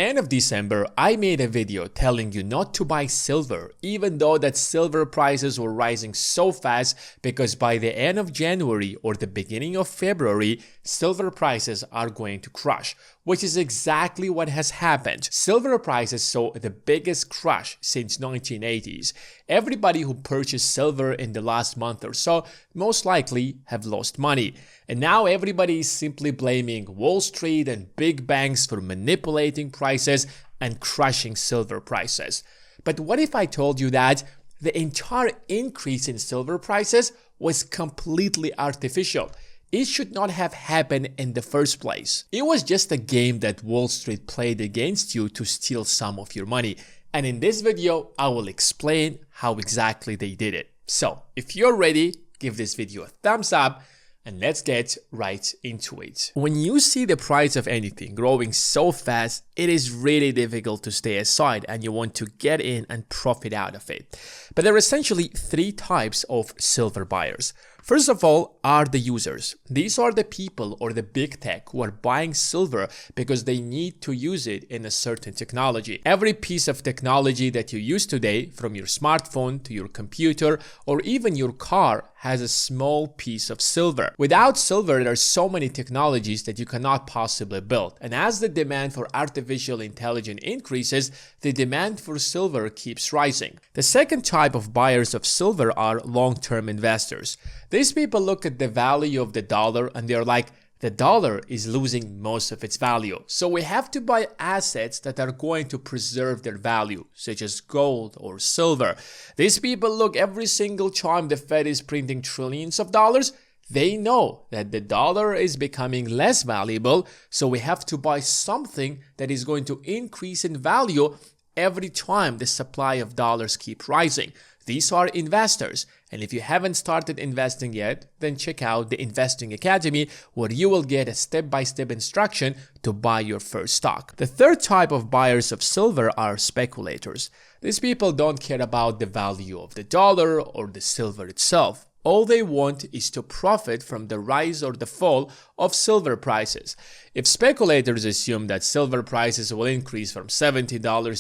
End of December, I made a video telling you not to buy silver, even though that silver prices were rising so fast, because by the end of January or the beginning of February, silver prices are going to crash, which is exactly what has happened. Silver prices saw the biggest crash since 1980s. Everybody who purchased silver in the last month or so most likely have lost money. And now everybody is simply blaming Wall Street and big banks for manipulating prices and crushing silver prices. But what if I told you that the entire increase in silver prices was completely artificial? It should not have happened in the first place. It was just a game that Wall Street played against you to steal some of your money. And in this video, I will explain how exactly they did it. So, if you're ready, give this video a thumbs up and let's get right into it. When you see the price of anything growing so fast, it is really difficult to stay aside and you want to get in and profit out of it. But there are essentially three types of silver buyers. First of all are the users. These are the people or the big tech who are buying silver because they need to use it in a certain technology. Every piece of technology that you use today, from your smartphone to your computer or even your car, has a small piece of silver. Without silver, there are so many technologies that you cannot possibly build. And as the demand for artificial intelligence increases, the demand for silver keeps rising. The second type of buyers of silver are long-term investors. These people look at the value of the dollar and they're like, the dollar is losing most of its value. So we have to buy assets that are going to preserve their value, such as gold or silver. These people look every single time the Fed is printing trillions of dollars. They know that the dollar is becoming less valuable. So we have to buy something that is going to increase in value every time the supply of dollars keep rising. These are investors. And if you haven't started investing yet, then check out the Investing Academy, where you will get a step-by-step instruction to buy your first stock. The third type of buyers of silver are speculators. These people don't care about the value of the dollar or the silver itself. All they want is to profit from the rise or the fall of silver prices. If speculators assume that silver prices will increase from $70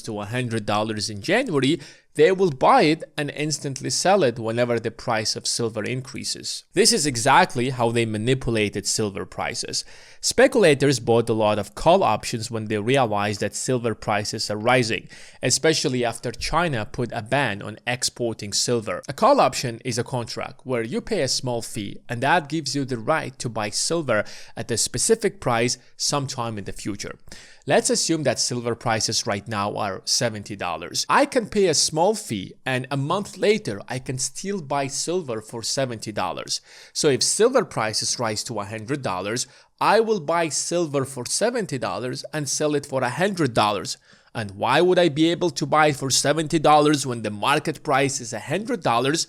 to $100 in January, they will buy it and instantly sell it whenever the price of silver increases. This is exactly how they manipulated silver prices. Speculators bought a lot of call options when they realized that silver prices are rising, especially after China put a ban on exporting silver. A call option is a contract where you pay a small fee and that gives you the right to buy silver at a specific price sometime in the future. Let's assume that silver prices right now are $70. I can pay a small fee and a month later I can still buy silver for $70. So if silver prices rise to $100, I will buy silver for $70 and sell it for $100. And why would I be able to buy it for $70 when the market price is $100?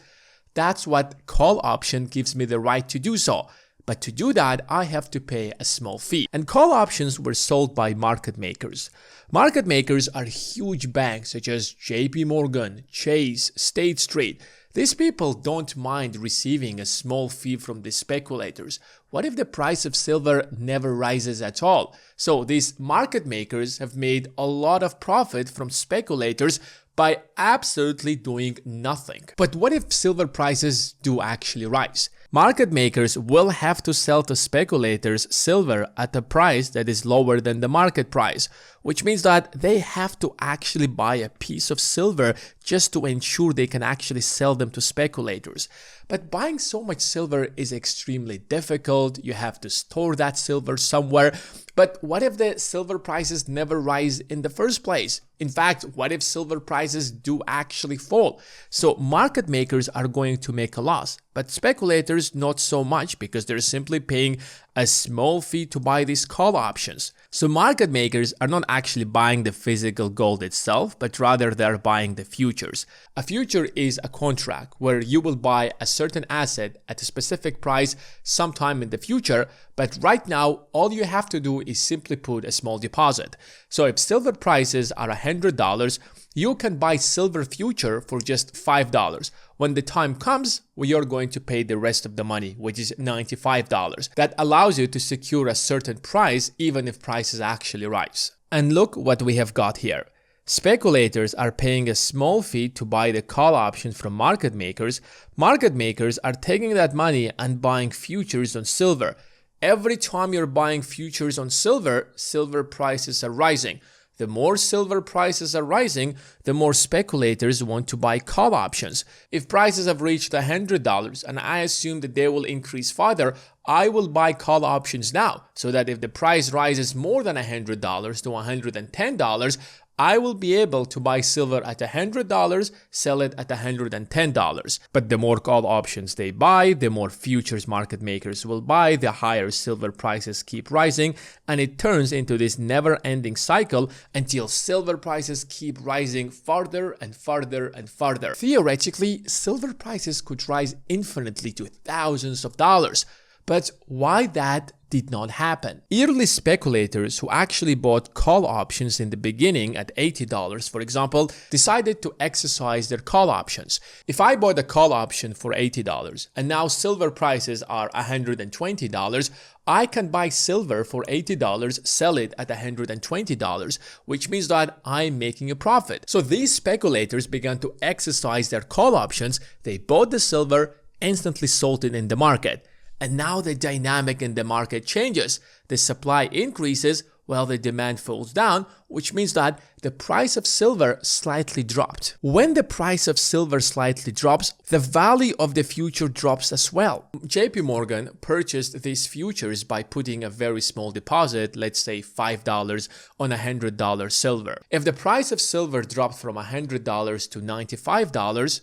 That's what call option gives me the right to do so. But to do that, I have to pay a small fee. And call options were sold by market makers. Market makers are huge banks such as JP Morgan, Chase, State Street. These people don't mind receiving a small fee from the speculators. What if the price of silver never rises at all? So these market makers have made a lot of profit from speculators by absolutely doing nothing. But what if silver prices do actually rise? Market makers will have to sell to speculators silver at a price that is lower than the market price, which means that they have to actually buy a piece of silver just to ensure they can actually sell them to speculators. But buying so much silver is extremely difficult. You have to store that silver somewhere. But what if the silver prices never rise in the first place? In fact, what if silver prices do actually fall? So market makers are going to make a loss, but speculators not so much because they're simply paying a small fee to buy these call options. So market makers are not actually buying the physical gold itself, but rather they're buying the futures. A future is a contract where you will buy a certain asset at a specific price sometime in the future, but right now all you have to do is simply put a small deposit. So if silver prices are $100, you can buy silver future for just $5. When the time comes, you're going to pay the rest of the money, which is $95. That allows you to secure a certain price even if prices actually rise. And look what we have got here. Speculators are paying a small fee to buy the call options from market makers. Market makers are taking that money and buying futures on silver. Every time you're buying futures on silver, silver prices are rising. The more silver prices are rising, the more speculators want to buy call options. If prices have reached $100 and I assume that they will increase further, I will buy call options now so that if the price rises more than $100 to $110, I will be able to buy silver at $100, sell it at $110. But the more call options they buy, the more futures market makers will buy, the higher silver prices keep rising, and it turns into this never-ending cycle until silver prices keep rising further and further and further. Theoretically, silver prices could rise infinitely to thousands of dollars. But why that did not happen? Early speculators who actually bought call options in the beginning at $80, for example, decided to exercise their call options. If I bought a call option for $80 and now silver prices are $120, I can buy silver for $80, sell it at $120, which means that I'm making a profit. So these speculators began to exercise their call options. They bought the silver, instantly sold it in the market. And now the dynamic in the market changes. The supply increases while the demand falls down, which means that the price of silver slightly dropped. When the price of silver slightly drops, the value of the future drops as well. JP Morgan purchased these futures by putting a very small deposit, let's say $5 on $100 silver. If the price of silver dropped from $100 to $95,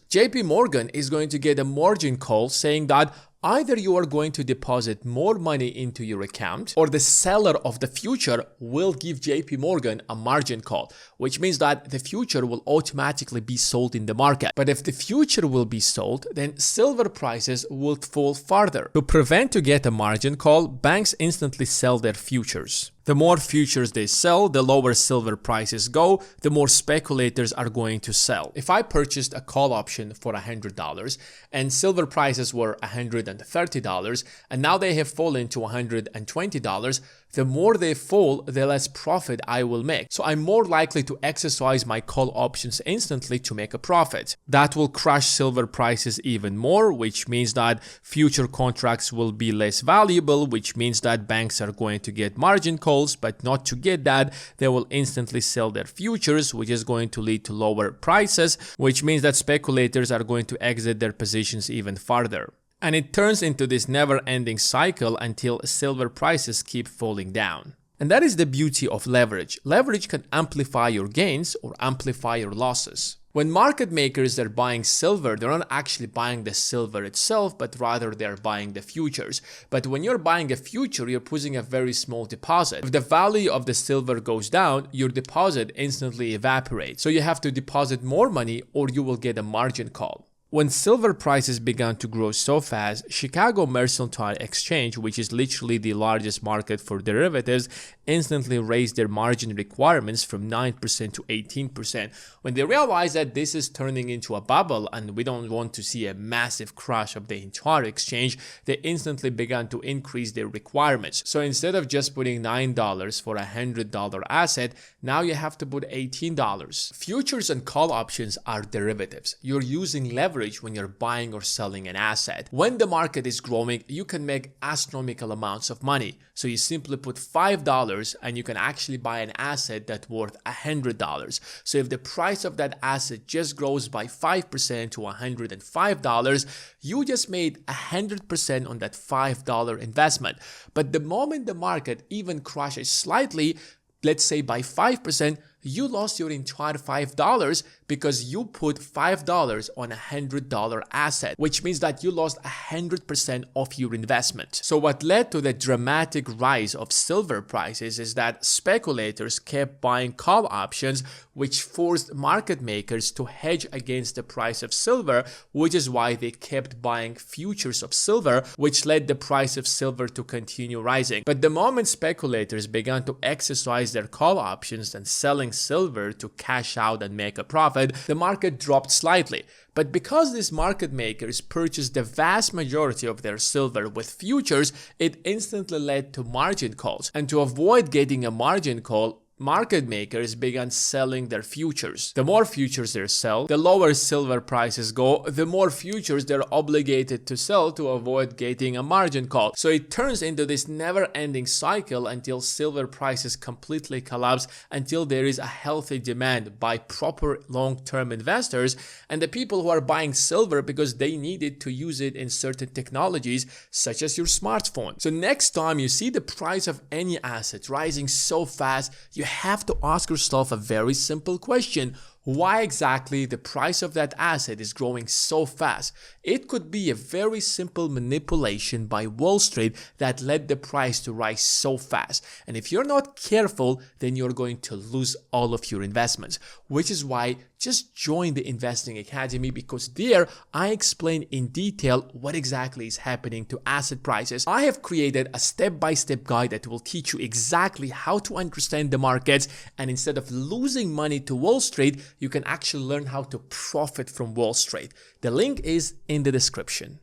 JP Morgan is going to get a margin call saying that either you are going to deposit more money into your account or the seller of the future will give JP Morgan a margin call, which means that the future will automatically be sold in the market. But if the future will be sold, then silver prices will fall further. To prevent to get a margin call, banks instantly sell their futures. The more futures they sell, the lower silver prices go, the more speculators are going to sell. If I purchased a call option for $100 and silver prices were $130 and now they have fallen to $120, the more they fall, the less profit I will make. So I'm more likely to exercise my call options instantly to make a profit. That will crush silver prices even more, which means that future contracts will be less valuable, which means that banks are going to get margin calls, but not to get that, they will instantly sell their futures, which is going to lead to lower prices, which means that speculators are going to exit their positions even further. And it turns into this never-ending cycle until silver prices keep falling down. And that is the beauty of leverage. Leverage can amplify your gains or amplify your losses. When market makers are buying silver, they're not actually buying the silver itself, but rather they're buying the futures. But when you're buying a future, you're putting a very small deposit. If the value of the silver goes down, your deposit instantly evaporates. So you have to deposit more money or you will get a margin call. When silver prices began to grow so fast, Chicago Mercantile Exchange, which is literally the largest market for derivatives, instantly raised their margin requirements from 9% to 18%. When they realized that this is turning into a bubble and we don't want to see a massive crash of the entire exchange, they instantly began to increase their requirements. So instead of just putting $9 for a $100 asset, now you have to put $18. Futures and call options are derivatives. You're using leverage when you're buying or selling an asset. When the market is growing, you can make astronomical amounts of money. So you simply put $5 and you can actually buy an asset that's worth $100. So if the price of that asset just grows by 5% to $105, you just made 100% on that $5 investment. But the moment the market even crashes slightly, let's say by 5%, you lost your entire $5 because you put $5 on a $100 asset, which means that you lost 100% of your investment. So what led to the dramatic rise of silver prices is that speculators kept buying call options, which forced market makers to hedge against the price of silver, which is why they kept buying futures of silver, which led the price of silver to continue rising. But the moment speculators began to exercise their call options and selling silver to cash out and make a profit, the market dropped slightly. But because these market makers purchased the vast majority of their silver with futures, it instantly led to margin calls. And to avoid getting a margin call, market makers began selling their futures. The more futures they sell, the lower silver prices go, the more futures they're obligated to sell to avoid getting a margin call. So it turns into this never-ending cycle until silver prices completely collapse, until there is a healthy demand by proper long-term investors and the people who are buying silver because they need it to use it in certain technologies such as your smartphone. So next time you see the price of any asset rising so fast, you have to ask yourself a very simple question. Why exactly the price of that asset is growing so fast? It could be a very simple manipulation by Wall Street that led the price to rise so fast. And if you're not careful, then you're going to lose all of your investments. Which is why just join the Investing Academy, because there I explain in detail what exactly is happening to asset prices. I have created a step-by-step guide that will teach you exactly how to understand the markets, and instead of losing money to Wall Street, you can actually learn how to profit from Wall Street. The link is in the description.